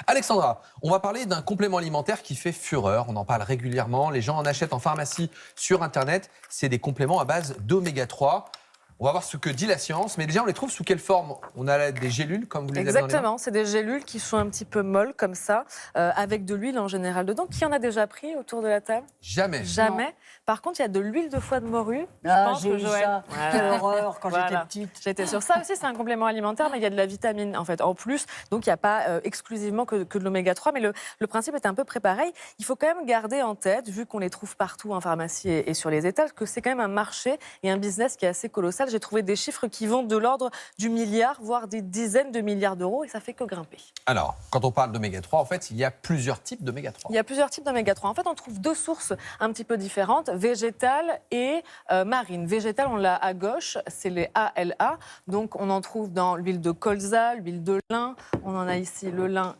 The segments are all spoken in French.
Alexandra, on va parler d'un complément alimentaire qui fait fureur. On en parle régulièrement. Les gens en achètent en pharmacie, sur Internet. C'est des compléments à base d'oméga 3. On va voir ce que dit la science. Mais déjà, on les trouve sous quelle forme? On a des gélules, comme vous les avez dans les mains. Exactement, c'est des gélules qui sont un petit peu molles comme ça, avec de l'huile en général dedans. Qui en a déjà pris autour de la table? Jamais. Jamais. Non. Par contre, il y a de l'huile de foie de morue. J'ai eu ça. Quelle horreur quand j'étais petite. J'étais sur ça aussi, c'est un complément alimentaire, mais il y a de la vitamine en fait en plus. Donc il n'y a pas exclusivement que de l'oméga 3, mais le principe est un peu près pareil. Il faut quand même garder en tête, vu qu'on les trouve partout en pharmacie et sur les étals, que c'est quand même un marché et un business qui est assez colossal. J'ai trouvé des chiffres qui vont de l'ordre du milliard, voire des dizaines de milliards d'euros, et ça fait que grimper. Alors, quand on parle d'oméga 3, en fait, il y a plusieurs types d'oméga 3. Il y a plusieurs types d'oméga 3. En fait, on trouve deux sources un petit peu différentes, végétale et marine. Végétale, on l'a à gauche, c'est les ALA. Donc, on en trouve dans l'huile de colza, l'huile de lin. On en a ici le lin.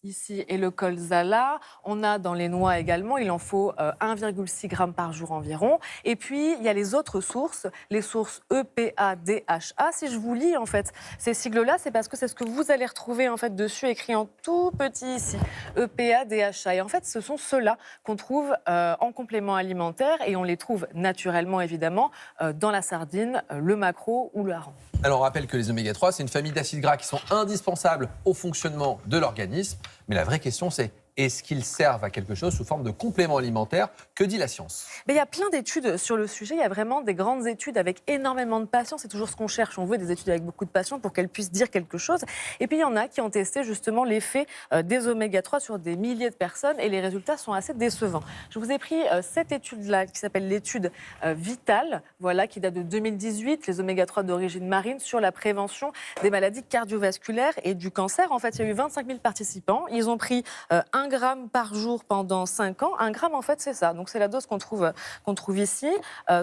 Ici, et le colza là. On a dans les noix également, il en faut 1,6 g par jour environ. Et puis, il y a les autres sources, les sources EPA, DHA. Si je vous lis, en fait, ces sigles-là, c'est parce que c'est ce que vous allez retrouver, en fait, dessus, écrit en tout petit ici, EPA, DHA. Et en fait, ce sont ceux-là qu'on trouve en complément alimentaire et on les trouve naturellement, évidemment, dans la sardine, le maquereau ou le hareng. Alors, on rappelle que les oméga 3, c'est une famille d'acides gras qui sont indispensables au fonctionnement de l'organisme. Mais la vraie question, c'est est-ce qu'ils servent à quelque chose sous forme de complément alimentaire? Que dit la science? Mais il y a plein d'études sur le sujet. Il y a vraiment des grandes études avec énormément de passion. C'est toujours ce qu'on cherche. On veut des études avec beaucoup de passion pour qu'elles puissent dire quelque chose. Et puis, il y en a qui ont testé justement l'effet des oméga 3 sur des milliers de personnes et les résultats sont assez décevants. Je vous ai pris cette étude-là qui s'appelle l'étude Vital, voilà, qui date de 2018, les oméga 3 d'origine marine sur la prévention des maladies cardiovasculaires et du cancer. En fait, il y a eu 25 000 participants. Ils ont pris 1 gramme par jour pendant 5 ans. 1 gramme, en fait, c'est ça. Donc, c'est la dose qu'on trouve ici.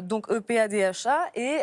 Donc, EPA, DHA. Et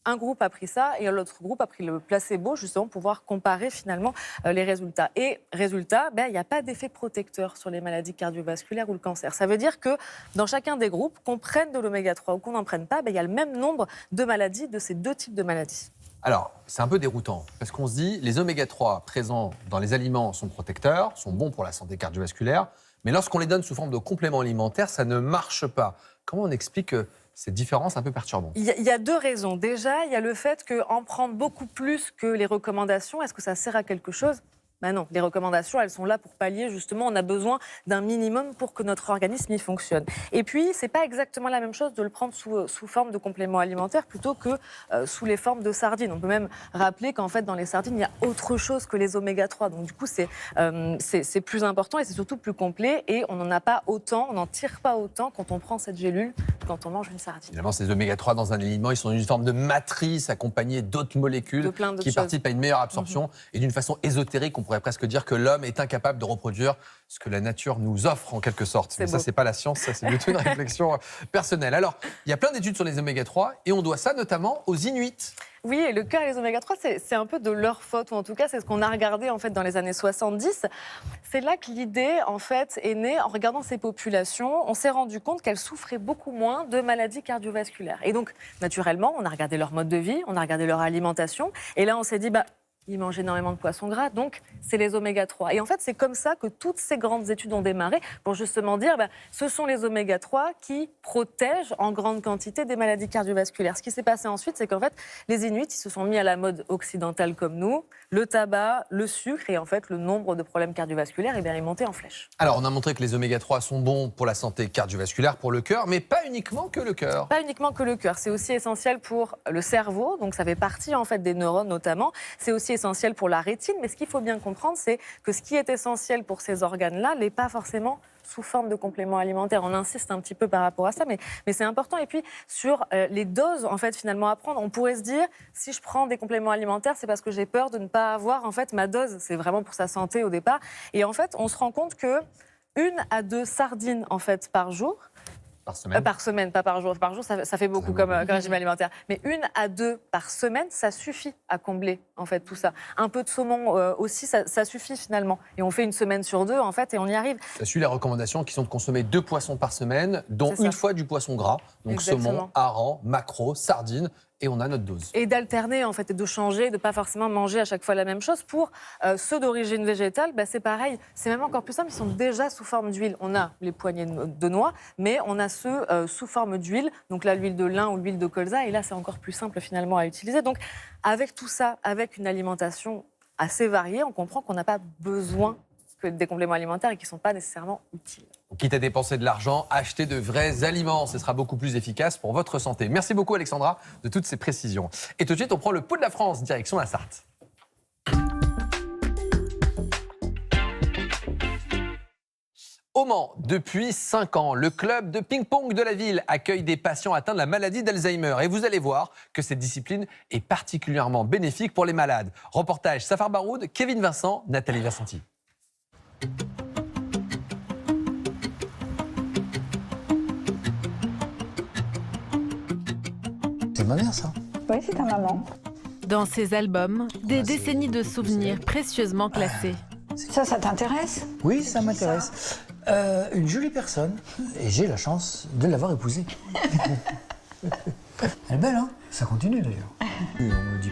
un groupe a pris ça et l'autre groupe a pris le placebo, justement, pour pouvoir comparer, finalement, les résultats. Et résultat, il n'y a pas d'effet protecteur sur les maladies cardiovasculaires ou le cancer. Ça veut dire que dans chacun des groupes, qu'on prenne de l'oméga 3 ou qu'on n'en prenne pas, il y a le même nombre de maladies, de ces deux types de maladies. Alors, c'est un peu déroutant, parce qu'on se dit, les oméga 3 présents dans les aliments sont protecteurs, sont bons pour la santé cardiovasculaire, mais lorsqu'on les donne sous forme de compléments alimentaires, ça ne marche pas. Comment on explique cette différence un peu perturbante? Il y a deux raisons. Déjà, il y a le fait qu'en prendre beaucoup plus que les recommandations, est-ce que ça sert à quelque chose ? Non, les recommandations, elles sont là pour pallier, justement, on a besoin d'un minimum pour que notre organisme y fonctionne. Et puis, c'est pas exactement la même chose de le prendre sous forme de complément alimentaire plutôt que sous les formes de sardines. On peut même rappeler qu'en fait, dans les sardines, il y a autre chose que les oméga 3. Donc, du coup, c'est plus important et c'est surtout plus complet et on n'en a pas autant, on n'en tire pas autant quand on prend cette gélule, quand on mange une sardine. Finalement, ces oméga 3 dans un aliment, ils sont dans une forme de matrice accompagnée d'autres molécules qui participent à une meilleure absorption et d'une façon ésotérique, on pourrait presque dire que l'homme est incapable de reproduire ce que la nature nous offre en quelque sorte. Mais ça, c'est pas la science, ça c'est plutôt une réflexion personnelle. Alors, il y a plein d'études sur les oméga 3 et on doit ça notamment aux Inuits. Oui, et le cœur et les oméga 3, c'est un peu de leur faute, ou en tout cas, c'est ce qu'on a regardé en fait dans les années 70. C'est là que l'idée en fait est née. En regardant ces populations, on s'est rendu compte qu'elles souffraient beaucoup moins de maladies cardiovasculaires. Et donc, naturellement, on a regardé leur mode de vie, on a regardé leur alimentation, et là, on s'est dit, ils mangent énormément de poissons gras, donc c'est les oméga 3. Et en fait, c'est comme ça que toutes ces grandes études ont démarré pour justement dire ce sont les oméga 3 qui protègent en grande quantité des maladies cardiovasculaires. Ce qui s'est passé ensuite, c'est qu'en fait, les Inuits, ils se sont mis à la mode occidentale comme nous, le tabac, le sucre, et en fait, le nombre de problèmes cardiovasculaires est monté en flèche. Alors, on a montré que les oméga 3 sont bons pour la santé cardiovasculaire, pour le cœur, mais pas uniquement que le cœur. Pas uniquement que le cœur, c'est aussi essentiel pour le cerveau, donc ça fait partie en fait des neurones notamment. C'est aussi essentiel pour la rétine, mais ce qu'il faut bien comprendre, c'est que ce qui est essentiel pour ces organes-là n'est pas forcément sous forme de compléments alimentaires. On insiste un petit peu par rapport à ça, mais c'est important. Et puis, sur les doses, en fait, finalement, à prendre, on pourrait se dire, si je prends des compléments alimentaires, c'est parce que j'ai peur de ne pas avoir, en fait, ma dose. C'est vraiment pour sa santé au départ. Et en fait, on se rend compte que 1 à 2 sardines, en fait, par jour, Par semaine, pas par jour. Par jour, ça fait beaucoup comme régime alimentaire. Mais 1 à 2 par semaine, ça suffit à combler en fait tout ça. Un peu de saumon aussi, ça suffit finalement. Et on fait 1 semaine sur 2 en fait, et on y arrive. Ça suit les recommandations qui sont de consommer 2 poissons par semaine, dont 1 fois du poisson gras. Donc Exactement. saumon, hareng, maquereau, sardines et on a notre dose. Et d'alterner, en fait, et de changer, de ne pas forcément manger à chaque fois la même chose. Pour ceux d'origine végétale, c'est pareil. C'est même encore plus simple, ils sont déjà sous forme d'huile. On a les poignées de noix, mais on a ceux sous forme d'huile. Donc là, l'huile de lin ou l'huile de colza. Et là, c'est encore plus simple, finalement, à utiliser. Donc, avec tout ça, avec une alimentation assez variée, on comprend qu'on n'a pas besoin que des compléments alimentaires et qui ne sont pas nécessairement utiles. Quitte à dépenser de l'argent, achetez de vrais aliments. Ce sera beaucoup plus efficace pour votre santé. Merci beaucoup Alexandra de toutes ces précisions. Et tout de suite, on prend le pouls de la France, direction la Sarthe. Au Mans, depuis 5 ans, le club de ping-pong de la ville accueille des patients atteints de la maladie d'Alzheimer. Et vous allez voir que cette discipline est particulièrement bénéfique pour les malades. Reportage Safar Baroud, Kevin Vincent, Nathalie Versanti. C'est ma mère, ça. Oui, c'est ta maman. Dans ces albums, des décennies de souvenirs précieusement classés. Ça t'intéresse? Oui, ça m'intéresse. Une jolie personne, et j'ai la chance de l'avoir épousée. Elle est belle, hein? Ça continue d'ailleurs.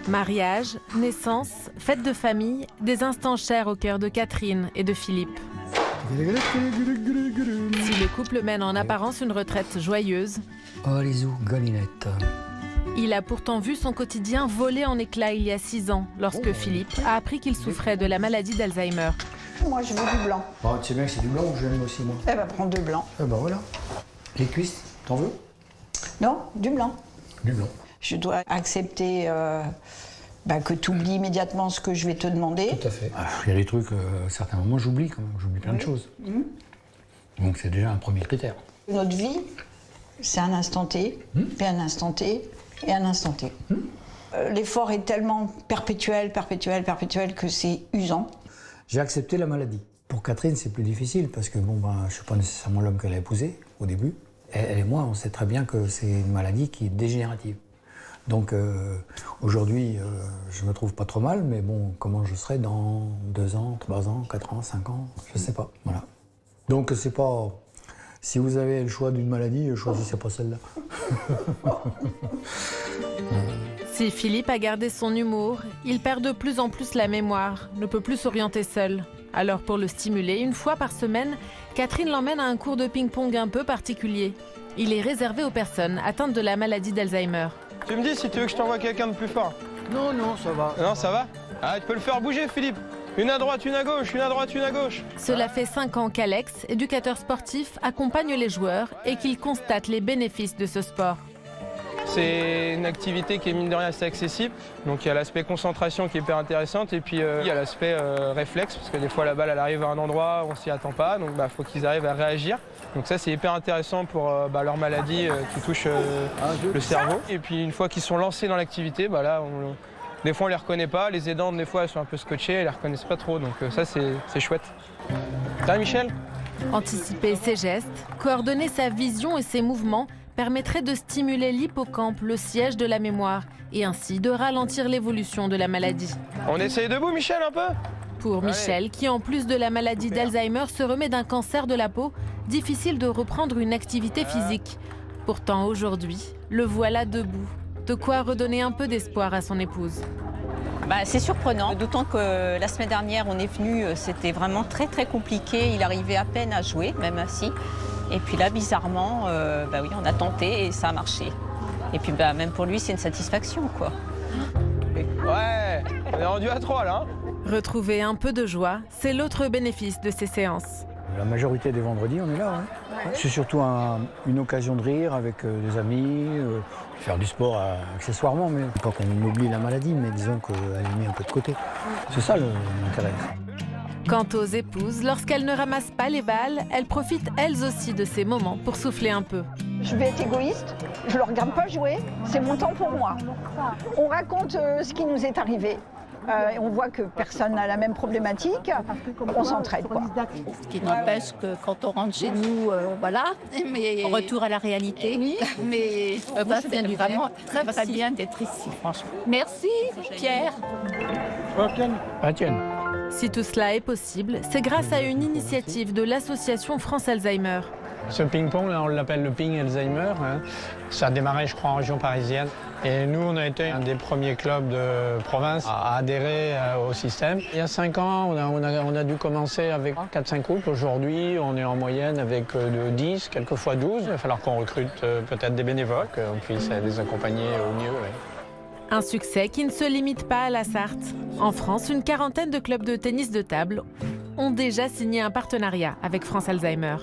Mariage, naissance, fête de famille, des instants chers au cœur de Catherine et de Philippe. Si le couple mène en apparence une retraite joyeuse, oh les galinette. Il a pourtant vu son quotidien voler en éclats il y a 6 ans, lorsque Philippe a appris qu'il souffrait de la maladie d'Alzheimer. Moi, je veux du blanc. Oh, tu sais bien que c'est du blanc, j'aime aussi, moi. Eh ben, prends 2 blancs. Eh ben voilà. Les cuisses, t'en veux? Non, du blanc. Du blanc. Je dois accepter que tu oublies immédiatement ce que je vais te demander. Tout à fait. Il y a des trucs, à certains moments, j'oublie quand même. J'oublie plein de choses. Donc c'est déjà un premier critère. Notre vie, c'est un instant T, puis un instant T, et un instant T. L'effort est tellement perpétuel que c'est usant. J'ai accepté la maladie. Pour Catherine, c'est plus difficile parce que je ne suis pas nécessairement l'homme qu'elle a épousé au début. Elle et moi, on sait très bien que c'est une maladie qui est dégénérative. Donc aujourd'hui, je me trouve pas trop mal, mais bon, comment je serai dans 2 ans, 3 ans, 4 ans, 5 ans, je sais pas. Voilà. Donc c'est pas... Si vous avez le choix d'une maladie, choisissez pas celle-là. Si Philippe a gardé son humour, il perd de plus en plus la mémoire, ne peut plus s'orienter seul. Alors pour le stimuler, une fois par semaine, Catherine l'emmène à un cours de ping-pong un peu particulier. Il est réservé aux personnes atteintes de la maladie d'Alzheimer. Tu me dis si tu veux que je t'envoie quelqu'un de plus fort. Non, ça va. Non, ça va? Ah, tu peux le faire bouger, Philippe. Une à droite, une à gauche, une à droite, une à gauche. Cela fait 5 ans qu'Alex, éducateur sportif, accompagne les joueurs et qu'il constate les bénéfices de ce sport. C'est une activité qui est mine de rien assez accessible. Donc il y a l'aspect concentration qui est hyper intéressante et puis il y a l'aspect réflexe parce que des fois la balle elle arrive à un endroit où on s'y attend pas. Donc faut qu'ils arrivent à réagir. Donc ça c'est hyper intéressant pour leur maladie qui touche le cerveau. Et puis une fois qu'ils sont lancés dans l'activité, des fois on les reconnaît pas. Les aidants des fois elles sont un peu scotchées, elles les reconnaissent pas trop. Donc ça c'est chouette. Ça va Michel? Anticiper ses gestes, coordonner sa vision et ses mouvements permettrait de stimuler l'hippocampe, le siège de la mémoire, et ainsi de ralentir l'évolution de la maladie. On essaye debout, Michel, un peu? Pour Michel, qui en plus de la maladie d'Alzheimer se remet d'un cancer de la peau, difficile de reprendre une activité physique. Pourtant aujourd'hui, le voilà debout. De quoi redonner un peu d'espoir à son épouse. C'est surprenant, d'autant que la semaine dernière, on est venu, c'était vraiment très très compliqué. Il arrivait à peine à jouer, même assis. Et puis là, bizarrement, on a tenté et ça a marché. Et puis même pour lui, c'est une satisfaction, quoi. Ouais, on est rendu à 3 là. Retrouver un peu de joie, c'est l'autre bénéfice de ces séances. La majorité des vendredis, on est là. Ouais. C'est surtout une occasion de rire avec des amis, faire du sport accessoirement, mais pas qu'on oublie la maladie, mais disons qu'elle est mise un peu de côté. C'est ça l'intérêt. Quant aux épouses, lorsqu'elles ne ramassent pas les balles, elles profitent elles aussi de ces moments pour souffler un peu. Je vais être égoïste, je ne le regarde pas jouer, c'est mon temps pour moi. On raconte ce qui nous est arrivé. On voit que personne n'a la même problématique, on s'entraide, quoi. Ce qui n'empêche que quand on rentre chez nous, mais Retour à la réalité. oui, mais ça c'est vraiment très bien d'être ici, franchement. Merci, Pierre. Tiens. Si tout cela est possible, c'est grâce à une initiative de l'association France Alzheimer. Ce ping-pong, là, on l'appelle le ping Alzheimer. Ça a démarré, je crois, en région parisienne. Et nous, on a été un des premiers clubs de province à adhérer au système. Il y a 5 ans, on a dû commencer avec 4-5 couples. Aujourd'hui, on est en moyenne avec 10, quelquefois 12. Il va falloir qu'on recrute peut-être des bénévoles, qu'on puisse les accompagner au mieux. Ouais. Un succès qui ne se limite pas à la Sarthe. En France, une quarantaine de clubs de tennis de table ont déjà signé un partenariat avec France Alzheimer.